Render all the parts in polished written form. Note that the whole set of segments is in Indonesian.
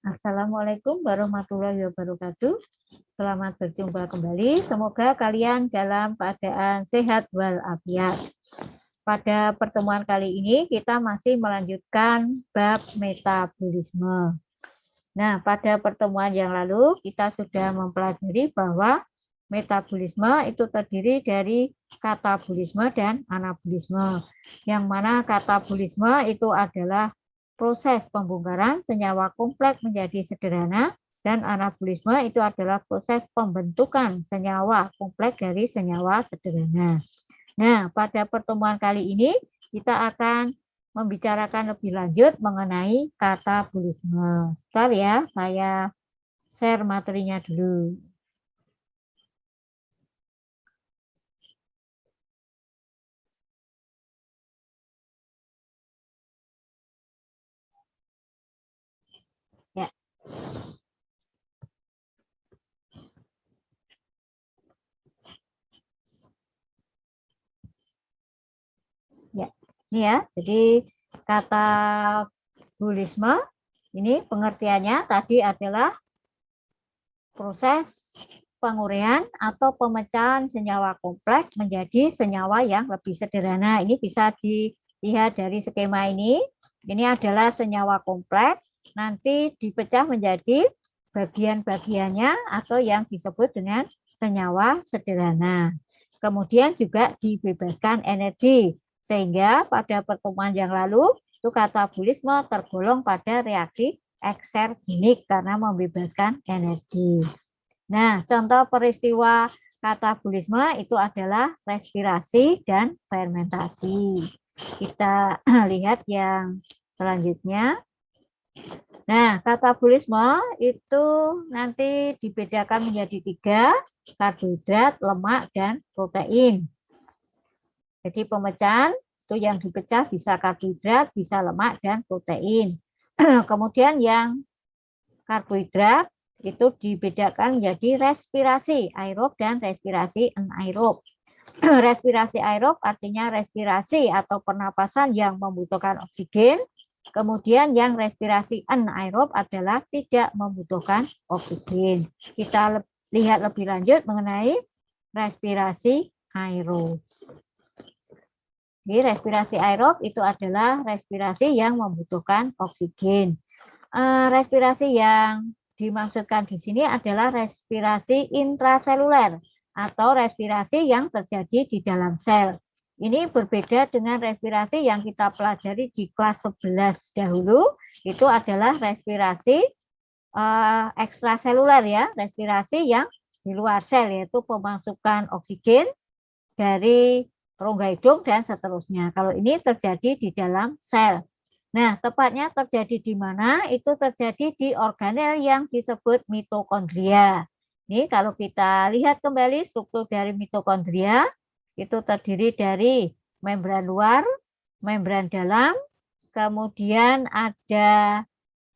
Assalamualaikum warahmatullahi wabarakatuh. Selamat berjumpa kembali. Semoga kalian dalam keadaan sehat walafiat. Pada pertemuan kali ini kita masih melanjutkan bab metabolisme. Nah, pada pertemuan yang lalu kita sudah mempelajari bahwa metabolisme itu terdiri dari katabolisme dan anabolisme. Yang mana katabolisme itu adalah proses pembongkaran senyawa kompleks menjadi sederhana, dan anabolisme itu adalah proses pembentukan senyawa kompleks dari senyawa sederhana. Nah, pada pertemuan kali ini kita akan membicarakan lebih lanjut mengenai katabolisme. Sebentar ya, saya share materinya dulu. Ya. Ya, ini ya. Jadi katabolisme ini pengertiannya tadi adalah proses penguraian atau pemecahan senyawa kompleks menjadi senyawa yang lebih sederhana. Ini bisa dilihat dari skema ini. Ini adalah senyawa kompleks, nanti dipecah menjadi bagian-bagiannya atau yang disebut dengan senyawa sederhana. Kemudian juga dibebaskan energi, sehingga pada pertemuan yang lalu itu katabolisme tergolong pada reaksi eksergonik karena membebaskan energi. Nah, contoh peristiwa katabolisme itu adalah respirasi dan fermentasi. Kita lihat yang selanjutnya. Nah, katabolisme itu nanti dibedakan menjadi 3, karbohidrat, lemak, dan protein. Jadi pemecahan itu yang dipecah bisa karbohidrat, bisa lemak, dan protein. Kemudian yang karbohidrat itu dibedakan menjadi respirasi aerob dan respirasi anaerob. Respirasi aerob artinya respirasi atau pernapasan yang membutuhkan oksigen. Kemudian yang respirasi anaerob adalah tidak membutuhkan oksigen. Kita lihat lebih lanjut mengenai respirasi aerob. Jadi respirasi aerob itu adalah respirasi yang membutuhkan oksigen. Respirasi yang dimaksudkan di sini adalah respirasi intraseluler atau respirasi yang terjadi di dalam sel. Ini berbeda dengan respirasi yang kita pelajari di kelas 11 dahulu, itu adalah respirasi ekstraseluler ya, respirasi yang di luar sel, yaitu pemasukan oksigen dari rongga hidung dan seterusnya. Kalau ini terjadi di dalam sel. Nah, tepatnya terjadi di mana? Itu terjadi di organel yang disebut mitokondria. Ini kalau kita lihat kembali struktur dari mitokondria, itu terdiri dari membran luar, membran dalam, kemudian ada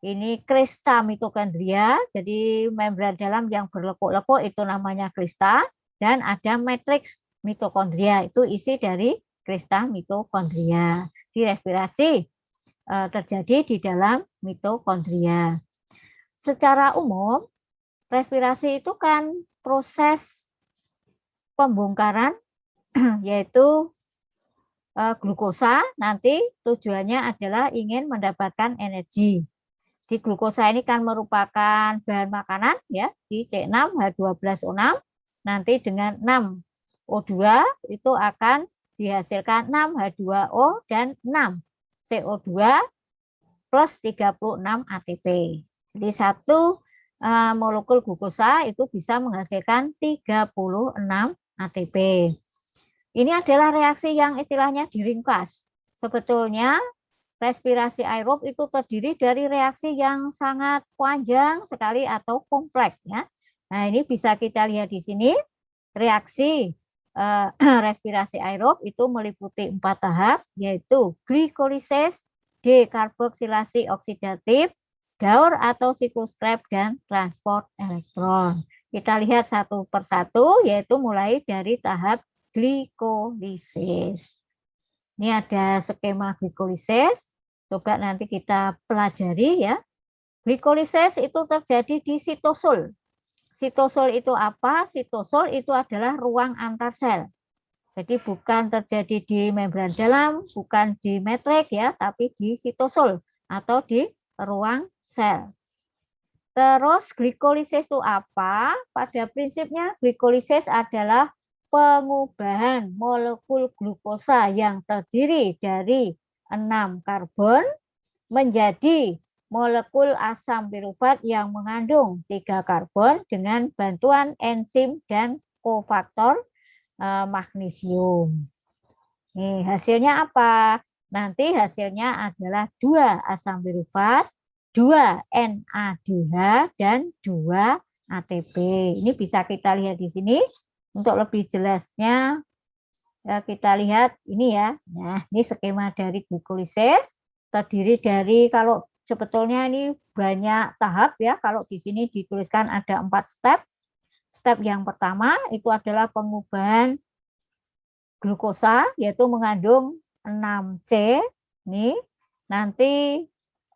ini krista mitokondria, jadi membran dalam yang berlekuk-lekuk itu namanya krista, dan ada matriks mitokondria, itu isi dari krista mitokondria. Di respirasi terjadi di dalam mitokondria. Secara umum, respirasi itu kan proses pembongkaran yaitu glukosa, nanti tujuannya adalah ingin mendapatkan energi. Di glukosa ini kan merupakan bahan makanan ya, di C6H12O6, nanti dengan 6O2 itu akan dihasilkan 6H2O dan 6 CO2 plus 36 ATP. Jadi satu molekul glukosa itu bisa menghasilkan 36 ATP. Ini adalah reaksi yang istilahnya diringkas. Sebetulnya respirasi aerob itu terdiri dari reaksi yang sangat panjang sekali atau kompleks ya. Nah, ini bisa kita lihat di sini. Reaksi respirasi aerob itu meliputi 4 tahap, yaitu glikolisis, dekarboksilasi oksidatif, daur atau siklus Krebs, dan transport elektron. Kita lihat satu persatu, yaitu mulai dari tahap glikolisis. Ini ada skema glikolisis, coba nanti kita pelajari ya. glikolisis itu terjadi di sitosul. Sitosul itu apa? Sitosul itu adalah ruang antar sel. Jadi bukan terjadi di membran dalam, bukan di matrix ya, tapi di sitosul atau di ruang sel. Terus glikolisis itu apa? Pada prinsipnya glikolisis adalah pengubahan molekul glukosa yang terdiri dari 6 karbon menjadi molekul asam piruvat yang mengandung 3 karbon dengan bantuan enzim dan kofaktor magnesium. Nih, hasilnya apa? Nanti hasilnya adalah 2 asam piruvat, 2 NADH, dan 2 ATP. Ini bisa kita lihat di sini. Untuk lebih jelasnya, kita lihat ini ya. Nah, ini skema dari glikolisis. Terdiri dari, kalau sebetulnya ini banyak tahap ya. Kalau di sini dituliskan ada 4 step. Step yang pertama itu adalah pengubahan glukosa, yaitu mengandung 6C. Ini nanti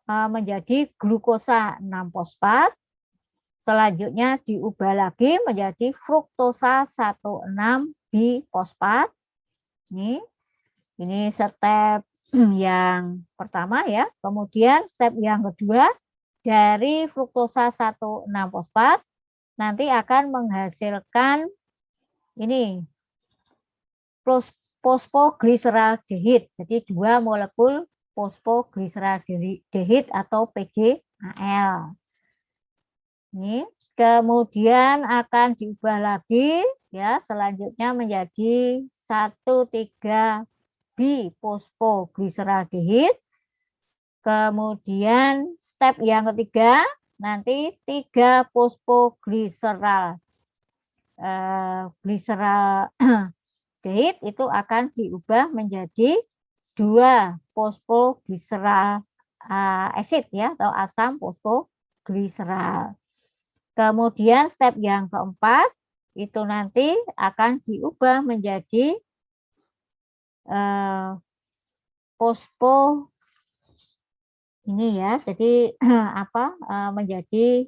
menjadi glukosa 6-fosfat. Selanjutnya diubah lagi menjadi fruktosa 1,6-bifosfat. Ini step yang pertama ya. Kemudian step yang kedua, dari fruktosa 1,6-fosfat nanti akan menghasilkan ini fosfogliseraldehid. Jadi 2 molekul fosfogliseraldehid atau PGAL. Ini kemudian akan diubah lagi ya, selanjutnya menjadi 1,3-bifosfogliseraldehid. Kemudian step yang ketiga, nanti 3 fosfogliseraldehid itu akan diubah menjadi 2 fosfogliseral acid ya, atau asam fosfogliseral. Kemudian step yang keempat itu nanti akan diubah menjadi fosfo ini ya, jadi menjadi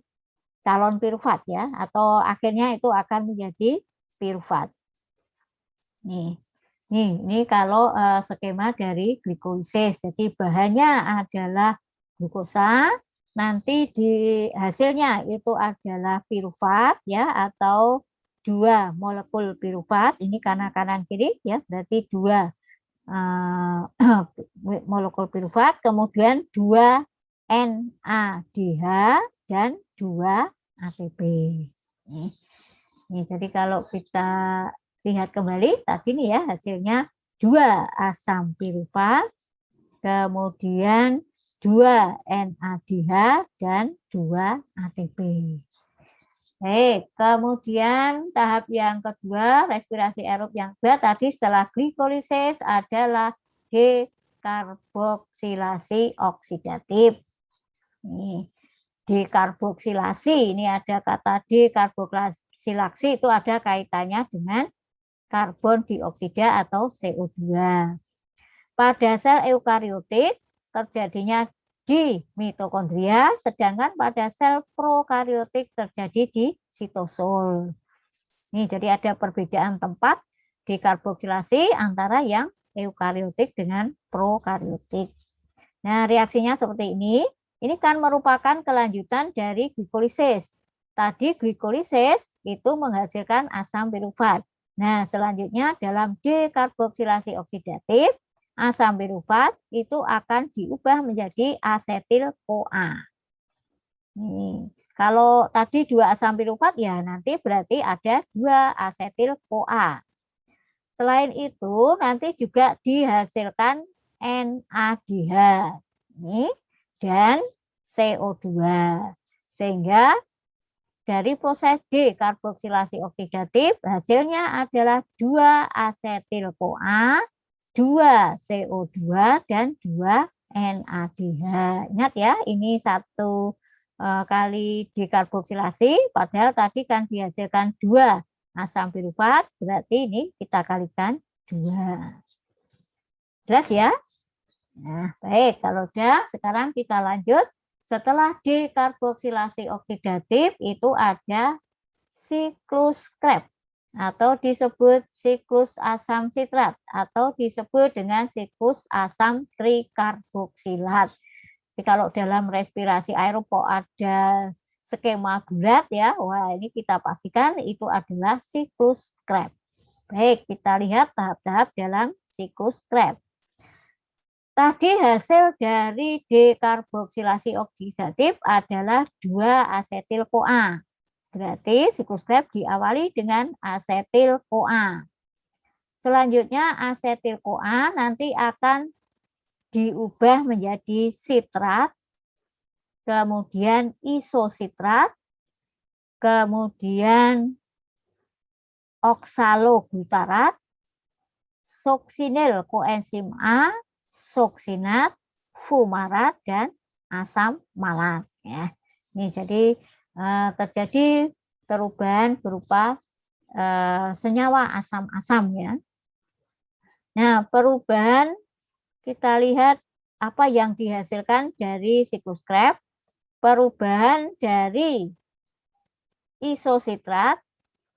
calon piruvat ya, atau akhirnya itu akan menjadi piruvat. Ini kalau skema dari glikolisis. Jadi bahannya adalah glukosa, nanti di hasilnya itu adalah piruvat ya, atau 2 molekul piruvat. Ini kanan kiri ya, berarti 2 molekul piruvat, kemudian 2 NADH dan 2 ATP. Ini jadi kalau kita lihat kembali tadi nih ya, hasilnya 2 asam piruvat, kemudian 2 NADH dan 2 ATP. Kemudian tahap yang kedua, respirasi aerob yang kedua tadi setelah glikolisis adalah dekarboksilasi oksidatif. Dekarboksilasi, ini ada kata dekarboksilasi, itu ada kaitannya dengan karbon dioksida atau CO2. Pada sel eukariotik terjadinya di mitokondria, sedangkan pada sel prokariotik terjadi di sitosul. Ini jadi ada perbedaan tempat dekarboksilasi antara yang eukariotik dengan prokariotik. Nah, reaksinya seperti ini. Ini kan merupakan kelanjutan dari glikolisis. Tadi glikolisis itu menghasilkan asam piruvat. Nah, selanjutnya dalam dekarboksilasi oksidatif, asam piruvat itu akan diubah menjadi asetil-CoA. Kalau tadi 2 asam piruvat ya nanti berarti ada 2 asetil-CoA. Selain itu nanti juga dihasilkan NADH dan CO2. Sehingga dari proses dekarboksilasi oksidatif hasilnya adalah 2 asetil-CoA, 2 CO2 dan 2 NADH. Ingat ya, ini 1 kali dekarboksilasi, padahal tadi kan dihasilkan 2 asam piruvat, berarti ini kita kalikan 2. Jelas ya? Nah, baik, kalau sudah, sekarang kita lanjut Setelah dekarboksilasi oksidatif itu ada siklus Krebs atau disebut siklus asam sitrat atau disebut dengan siklus asam trikarboksilat. Jadi kalau dalam respirasi aerob ada skema bulat ya, wah ini kita pastikan itu adalah siklus Krebs. Baik, kita lihat tahap-tahap dalam siklus Krebs. Tadi hasil dari dekarboksilasi oksidatif adalah 2-asetil-CoA. Berarti siklus Krebs diawali dengan asetil-CoA. Selanjutnya asetil-CoA nanti akan diubah menjadi sitrat, kemudian isositrat, kemudian oksalobutarat, suksinil koenzim A, suksinat, fumarat, dan asam malat. Ya. Ini jadi terjadi perubahan berupa senyawa asam-asam ya. Nah, perubahan kita lihat apa yang dihasilkan dari siklus Krebs. Perubahan dari isositrat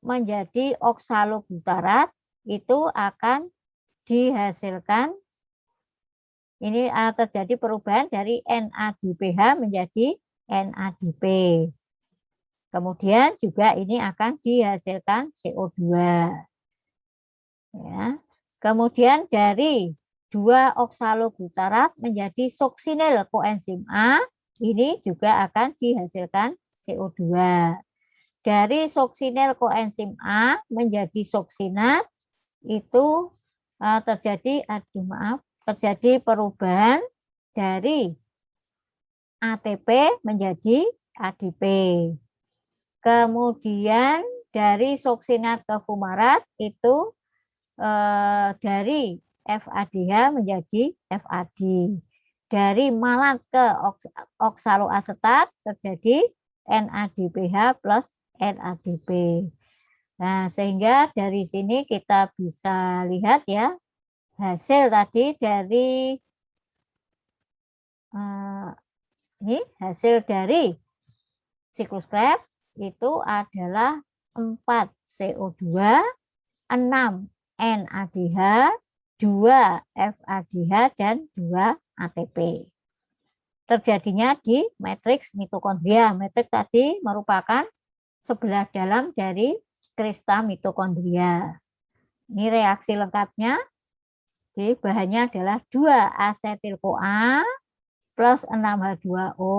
menjadi oksalobutarat itu akan dihasilkan ini terjadi perubahan dari NADPH menjadi NADP. Kemudian juga ini akan dihasilkan CO2. Ya. Kemudian dari 2-oksalobutarat menjadi suksinil koenzim A, ini juga akan dihasilkan CO2. Dari suksinil koenzim A menjadi suksinat itu terjadi perubahan dari ATP menjadi ADP. Kemudian dari suksinat ke fumarat itu dari FADH menjadi FAD. Dari malat ke oksaloasetat terjadi NADPH plus NADP. Nah, sehingga dari sini kita bisa lihat ya hasil tadi dari ini hasil dari siklus Krebs itu adalah 4 CO2, 6 NADH, 2 FADH, dan 2 ATP. Terjadinya di matriks mitokondria. Matriks tadi merupakan sebelah dalam dari krista mitokondria. Ini reaksi lengkapnya. Jadi bahannya adalah 2-asetil-CoA plus 6H2O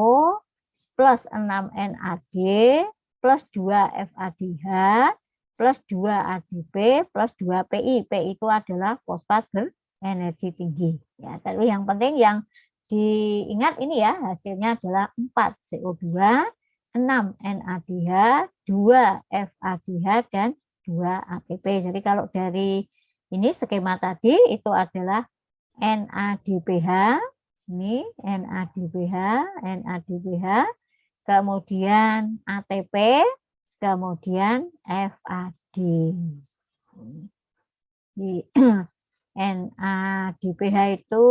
plus 6 NAD plus 2 FADH plus 2 ADP plus 2 PI. PI itu adalah fosfat berenergi tinggi. Ya, tapi yang penting yang diingat ini ya, hasilnya adalah 4 CO2, 6 NADH, 2 FADH, dan 2 ATP. Jadi kalau dari ini skema tadi itu adalah NADPH, ini NADPH, NADPH, kemudian ATP, kemudian FAD. Di NADPH itu